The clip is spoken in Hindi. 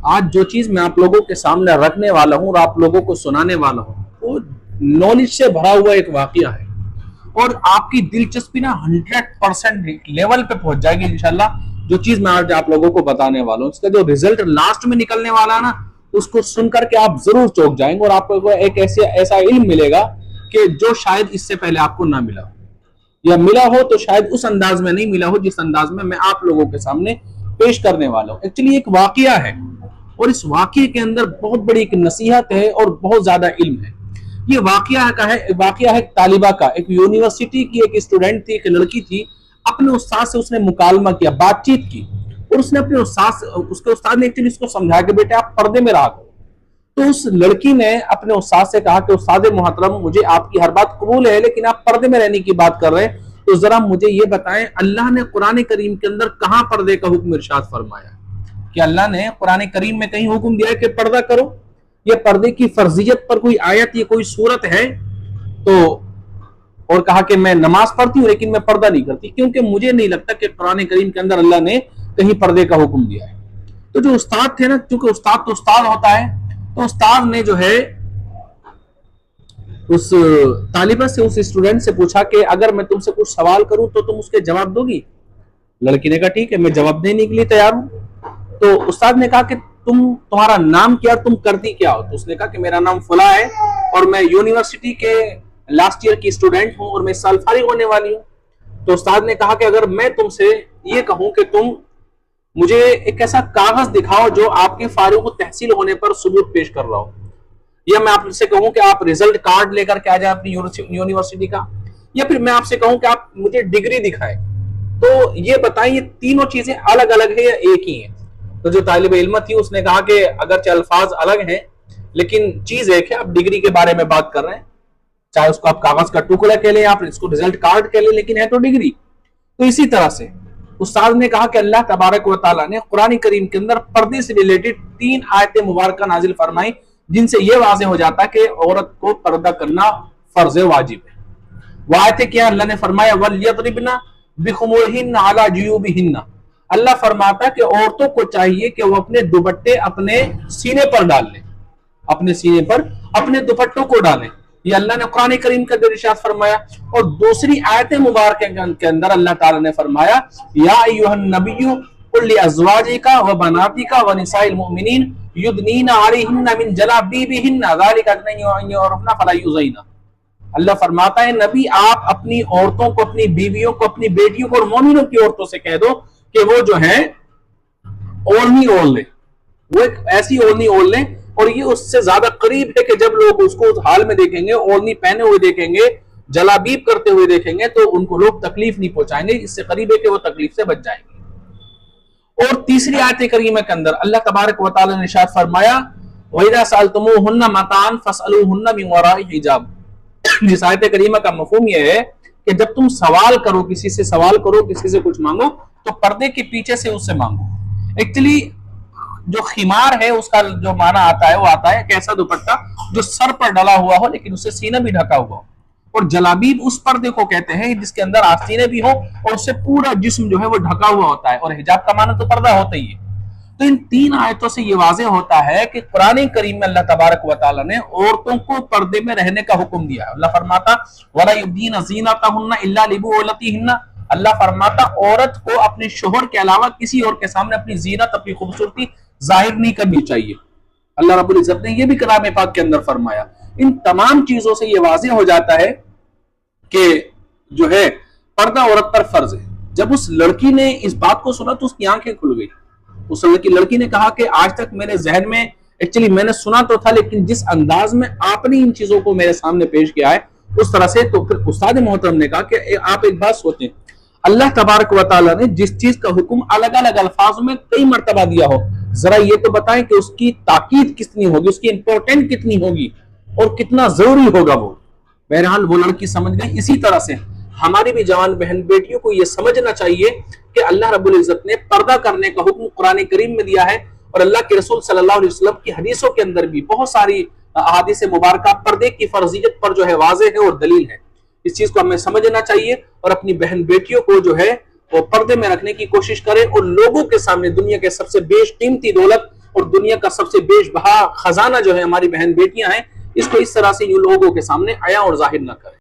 आज जो चीज मैं आप लोगों के सामने रखने वाला हूं और आप लोगों को सुनाने वाला हूं वो नॉलेज से भरा हुआ एक वाकया है और आपकी दिलचस्पी ना 100% लेवल पे पहुंच जाएगी इंशाल्लाह। जो चीज मैं आज आप लोगों को बताने वाला हूं, इसका जो रिजल्ट लास्ट में निकलने वाला है ना, उसको सुनकर के आप जरूर चौंक जाएंगे और आपको एक ऐसा इल्म मिलेगा कि जो शायद इससे पहले आपको ना मिला हो, या मिला हो तो शायद उस अंदाज में नहीं मिला हो जिस अंदाज में मैं आप लोगों के सामने पेश करने वाला हूं। एक्चुअली एक वाकया है और इस वाकये के अंदर बहुत बड़ी एक नसीहत है और बहुत ज्यादा इल्म है। ये वाकया है तालिबा का। एक यूनिवर्सिटी की एक स्टूडेंट थी, एक लड़की थी, अपने उस्ताद से उसने मुकालमा किया, बातचीत की और उसने अपने उसके उस्ताद ने एक्चुअली उसको समझाया कि बेटे आप पर्दे में रहा करो। तो उस लड़की ने अपने उस्ताद से कहा कि उस्ताद मोहतरम, मुझे आपकी हर बात कबूल है लेकिन आप पर्दे में रहने की बात कर रहे हैं, तो जरा मुझे ये बताएं अल्लाह ने कुरान करीम के अंदर कहां पर्दे का हुक्म इरशाद फरमाया? कि अल्लाह ने कुरान करीम में कहीं हुक्म दिया है कि पर्दा करो? ये पर्दे की फर्जियत पर कोई आयत या कोई सूरत है? तो और कहा कि मैं नमाज पढ़ती हूँ लेकिन मैं पर्दा नहीं करती, क्योंकि मुझे नहीं लगता कि कुरान करीम के अंदर अल्लाह ने कहीं पर्दे का हुक्म दिया है। तो जो उस्ताद थे ना, क्योंकि उस्ताद तो उस्ताद होता है, तो उस्ताद ने जो है उस तालिबा से, उस स्टूडेंट से पूछा कि अगर मैं तुमसे कुछ सवाल करूं तो तुम उसके जवाब दोगी? लड़की ने कहा ठीक है, मैं जवाब देने के लिए तैयार हूं। तो उस्ताद ने कहा कि तुम्हारा नाम क्या, तुम करती क्या हो? तो उसने कहा कि मेरा नाम फुला है और मैं यूनिवर्सिटी के लास्ट ईयर की स्टूडेंट हूं और मैं इस साल फारिग होने वाली हूं। तो उस्ताद ने कहा कि अगर मैं तुमसे ये कहूं कि तुम मुझे एक ऐसा कागज दिखाओ जो आपके फारिग तहसील होने पर सबूत पेश कर रहा हो, या मैं आपसे कहूं कि आप रिजल्ट कार्ड लेकर के आ जाए अपनी यूनिवर्सिटी का, या फिर मैं आपसे कहूं कि आप मुझे डिग्री दिखाएं, तो ये बताएं ये तीनों चीजें अलग अलग है या एक ही है? तो जो तालिब इल्म थी उसने कहा कि अगरचे अल्फाज अलग हैं लेकिन चीज एक है, आप डिग्री के बारे में बात कर रहे हैं, चाहे उसको आप कागज का टुकड़ा कह लें या आप इसको रिजल्ट कार्ड कह लें, लेकिन है तो डिग्री। तो इसी तरह से उस्ताद ने कहा कि अल्लाह तबारक व तआला ने कुरान करीम के अंदर पर्दे से रिलेटेड 3 आयतें मुबारक नाजिल फरमाई जिनसे यह वाज़ेह हो जाता है कि औरत को पर्दा करना फर्ज वाजिब है। वो आयतें क्या? अल्लाह ने फरमाया वलयदरिबना बिखुमुरिहिन्ना अला जुयूबिहिन्ना। अल्लाह फरमाता है कि औरतों को चाहिए कि वो अपने दुपट्टे अपने सीने पर डाल लें, अपने सीने पर अपने दुपट्टों को डालें। ये अल्लाह ने कुरान करीम का इरशाद फरमाया। और दूसरी आयत मुबारक के अंदर अल्लाह ताला ने फरमाया या अय्युहन नबिय्यु कुल लिअज़वाजिका व बनातिका व निसाइल मुमिनीन युदनीना अलैहिन्ना मिन जलाबीबिहिन्ना ज़ालिका अन युअरफ़ना फला युज़ैना। अल्लाह फरमाता है नबी आप अपनी औरतों को, अपनी बीवियों को, अपनी बेटियों को और मोमिनों की औरतों से कह दो कि वो जो है ओढ़नी ओढ़ ले, वो एक ऐसी ओढ़नी ओढ़ ले, और ये उससे ज्यादा करीब है कि जब लोग उसको उस हाल में देखेंगे, ओढ़नी पहने हुए देखेंगे, जलाबीब करते हुए देखेंगे, तो उनको लोग तकलीफ नहीं पहुंचाएंगे, इससे करीब है कि वो तकलीफ से बच जाएंगे। और तीसरी आयत करीमा के अंदर अल्लाह तबारक व तआला ने इरशाद फरमाया वइज़ा सअलतमूहुन्ना मताअन फसअलूहुन्ना मिन वराइ हिजाब। इस आयत करीमा का मफहूम यह है कि जब तुम सवाल करो, किसी से सवाल करो, किसी से कुछ मांगो, तो पर्दे के पीछे से उससे मांगो। एक्चुअली जो खिमार है उसका जो माना आता है वो आता है एक ऐसा दुपट्टा जो सर पर डला हुआ हो लेकिन उससे सीना भी ढका हुआ हो, और जलाबीब उस पर्दे को कहते हैं जिसके अंदर आस्तीने भी हो और उससे पूरा जिस्म जो है वो ढका हुआ होता है, और हिजाब का माना तो पर्दा होता ही है। तो इन 3 आयतों से ये वाज़ेह होता है कि कुरान करीम में अल्लाह तबारक व तआला ने औरतों को पर्दे में रहने का हुक्म दिया है। अल्लाह फरमाता वला युबदीना ज़ीनतहुन्ना इल्ला लिबुउलतिहिन्ना। अल्लाह फरमाता औरत को अपने शोहर के अलावा किसी और के सामने अपनी जीनत, अपनी खूबसूरती जाहिर नहीं करनी चाहिए। अल्लाह रब्बुल इज्जत ने यह भी कलाम पाक के अंदर फरमाया। इन तमाम चीजों से यह वाज़ेह हो जाता है कि जो है पर्दा औरत पर फर्ज है। जब उस लड़की ने इस बात को सुना तो उसकी आंखें खुल गई। उस लड़की ने कहा कि आज तक मेरे जहन में एक्चुअली मैंने सुना तो था, लेकिन जिस अंदाज में आपने इन चीजों को मेरे सामने पेश किया है उस तरह से, तो फिर उस्ताद मोहतरम ने कहा कि आप एक बात सोचें, अल्लाह तबारक व तआला ने जिस चीज का हुक्म अलग अलग अल्फाजों में कई मर्तबा दिया हो, जरा ये तो बताएं कि उसकी ताकीद कितनी होगी, उसकी इंपॉर्टेंट कितनी होगी और कितना जरूरी होगा वो। बहरहाल वो लड़की समझ गई। इसी तरह से हमारी भी जवान बहन बेटियों को यह समझना चाहिए कि अल्लाह रब्बुल इज्जत ने पर्दा करने का हुक्म कुरान करीम में दिया है, और अल्लाह के रसूल सल्लल्लाहु अलैहि वसल्लम की हदीसों के अंदर भी बहुत सारी अहादीस मुबारका पर्दे की फर्जियत पर जो है वाज़ेह है और दलील है। इस चीज को हमें समझना चाहिए और अपनी बहन बेटियों को जो है वो पर्दे में रखने की कोशिश करें, और लोगों के सामने दुनिया के सबसे बेशकीमती दौलत और दुनिया का सबसे बेशबहा खजाना जो है हमारी बहन बेटियां हैं, इसको इस तरह से यूं लोगों के सामने आया और जाहिर ना करें।